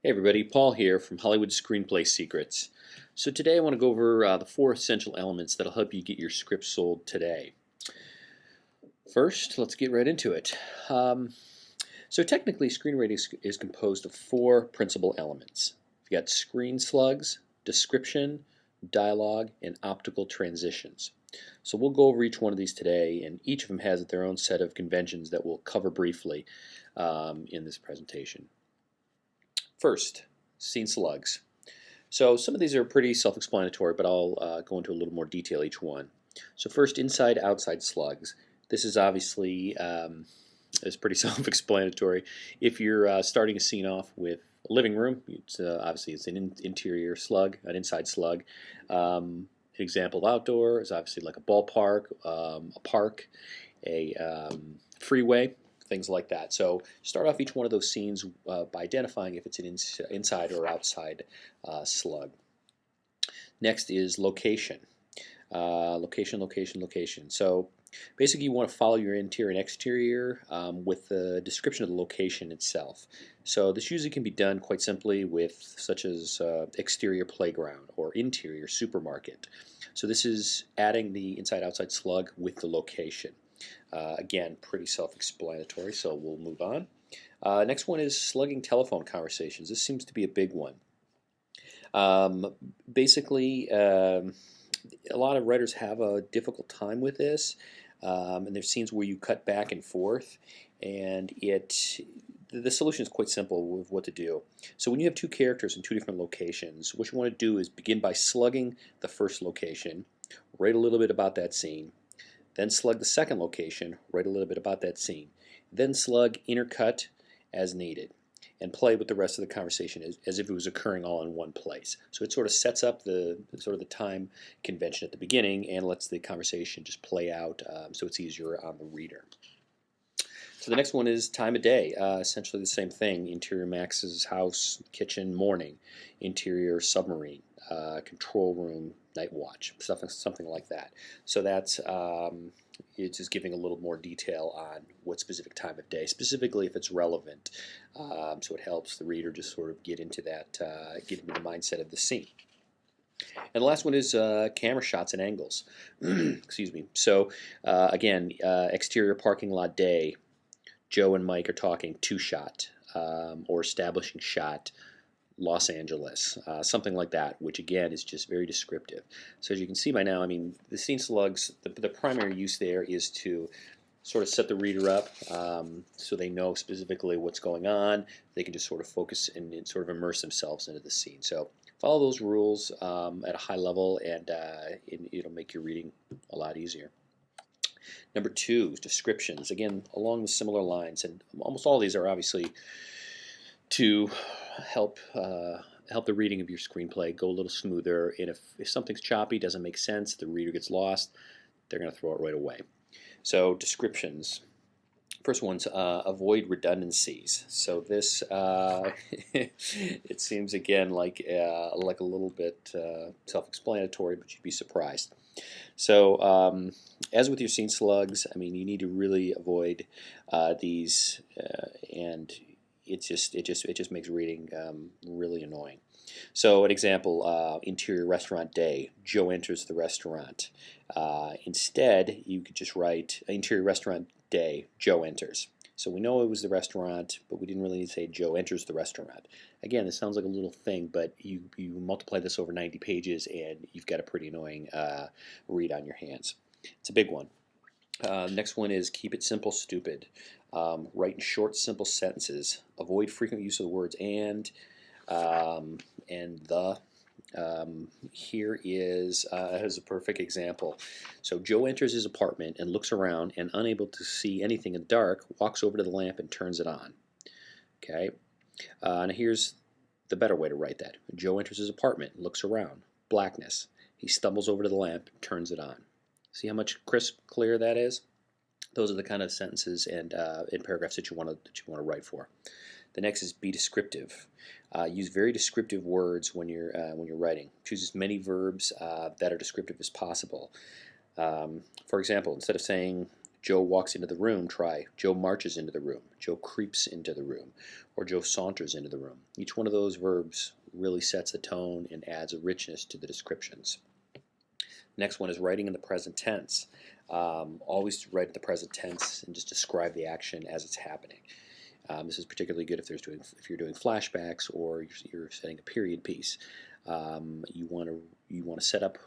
Hey everybody, Paul here from Hollywood Screenplay Secrets. So today I want to go over the 4 essential elements that'll help you get your script sold today. First, let's get right into it. So technically, screenwriting is composed of 4 principal elements. You've got screen slugs, description, dialogue, and optical transitions. So we'll go over each one of these today, and each of them has their own set of conventions that we'll cover briefly in this presentation. First, scene slugs. So some of these are pretty self-explanatory, but I'll go into a little more detail each one. So first, inside-outside slugs. This is obviously is pretty self-explanatory. If you're starting a scene off with a living room, obviously it's an interior slug, an inside slug. An example outdoor is obviously like a ballpark, a park, a freeway, things like that. So start off each one of those scenes by identifying if it's an inside or outside slug. Next is location. Location. So basically you want to follow your interior and exterior with the description of the location itself. So this usually can be done quite simply with such as exterior playground or interior supermarket. So this is adding the inside-outside slug with the location. Again, pretty self-explanatory, so we'll move on. Next one is slugging telephone conversations. This seems to be a big one. Basically, a lot of writers have a difficult time with this, and there's scenes where you cut back and forth, and the solution is quite simple with what to do. So when you have 2 characters in 2 different locations, what you want to do is begin by slugging the first location, write a little bit about that scene, then slug the second location, write a little bit about that scene, then slug intercut as needed, and play with the rest of the conversation as if it was occurring all in one place. So it sort of sets up the time convention at the beginning and lets the conversation just play out so it's easier on the reader. So the next one is time of day. Essentially the same thing. Interior Max's house, kitchen, morning. Interior submarine, control room, night watch, something like that. So that's it's just giving a little more detail on what specific time of day, specifically if it's relevant. So it helps the reader just sort of get into that, get into the mindset of the scene. And the last one is camera shots and angles. Excuse me. So again, exterior parking lot day. Joe and Mike are talking 2-shot or establishing shot Los Angeles, something like that, which again is just very descriptive. So as you can see by now, I mean, the scene slugs, the primary use there is to sort of set the reader up so they know specifically what's going on. They can just sort of focus and sort of immerse themselves into the scene. So follow those rules at a high level, and it'll make your reading a lot easier. Number 2 is descriptions. Again, along the similar lines, and almost all of these are obviously to help the reading of your screenplay go a little smoother. And if something's choppy, doesn't make sense, the reader gets lost, they're going to throw it right away. So descriptions. First one's avoid redundancies. So this it seems again like a little bit self-explanatory, but you'd be surprised. So as with your scene slugs, I mean, you need to really avoid these, and it just makes reading really annoying. So an example, interior restaurant day, Joe enters the restaurant. Instead, you could just write interior restaurant day, Joe enters. So we know it was the restaurant, but we didn't really need to say Joe enters the restaurant. Again, this sounds like a little thing, but you multiply this over 90 pages and you've got a pretty annoying read on your hands. It's a big one. Next one is keep it simple, stupid. Write in short, simple sentences. Avoid frequent use of the words and the. Here is a perfect example. So Joe enters his apartment and looks around, and unable to see anything in the dark, walks over to the lamp and turns it on. Okay. Now here's the better way to write that. Joe enters his apartment, looks around, blackness. He stumbles over to the lamp and turns it on. See how much clearer that is? Those are the kind of sentences and in paragraphs that you want to write for. The next is be descriptive. Use very descriptive words when you're writing. Choose as many verbs that are descriptive as possible. For example, instead of saying Joe walks into the room, try Joe marches into the room, Joe creeps into the room, or Joe saunters into the room. Each one of those verbs really sets a tone and adds a richness to the descriptions. Next one is writing in the present tense. Always write in the present tense and just describe the action as it's happening. This is particularly good if you're doing flashbacks or you're setting a period piece. You want to set up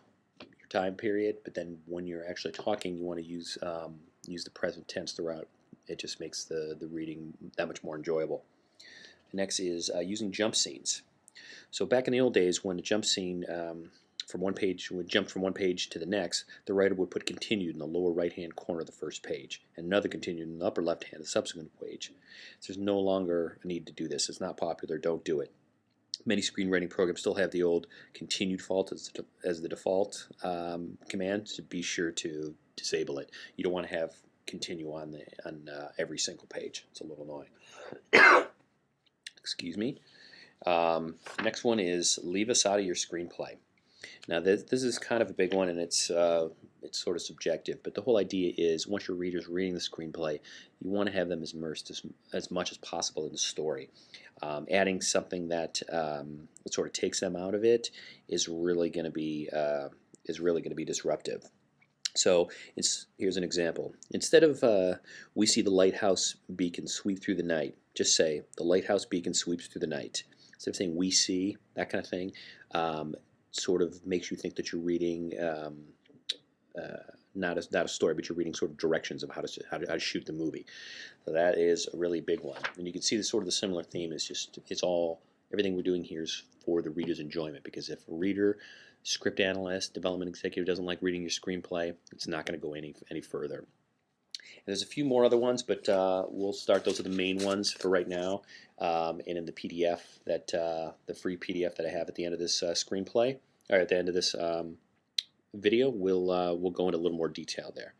your time period, but then when you're actually talking, you want to use the present tense throughout. It just makes the reading that much more enjoyable. Next is using jump scenes. So back in the old days, when a jump scene from one page would jump from one page to the next, the writer would put continued in the lower right-hand corner of the first page, and another continued in the upper left-hand of the subsequent page. So there's no longer a need to do this. It's not popular. Don't do it. Many screenwriting programs still have the old continued fault as the default command, so be sure to disable it. You don't want to have continue on every single page. It's a little annoying. Excuse me. Next one is leave us out of your screenplay. Now this is kind of a big one, and it's sort of subjective, but the whole idea is once your reader's reading the screenplay, you want to have them immersed as much as possible in the story. Adding something that sort of takes them out of it is really going to be disruptive. So here's an example. Instead of we see the lighthouse beacon sweep through the night, just say the lighthouse beacon sweeps through the night. Instead of saying we see, that kind of thing, sort of makes you think that you're reading not a story, but you're reading sort of directions of how to shoot the movie. So that is a really big one, and you can see the similar theme is just everything we're doing here is for the reader's enjoyment. Because if a reader, script analyst, development executive doesn't like reading your screenplay, it's not going to go any further. And there's a few more other ones, but we'll start. Those are the main ones for right now. And in the PDF the free PDF that I have at the end of this screenplay, or at the end of this video, we'll go into a little more detail there.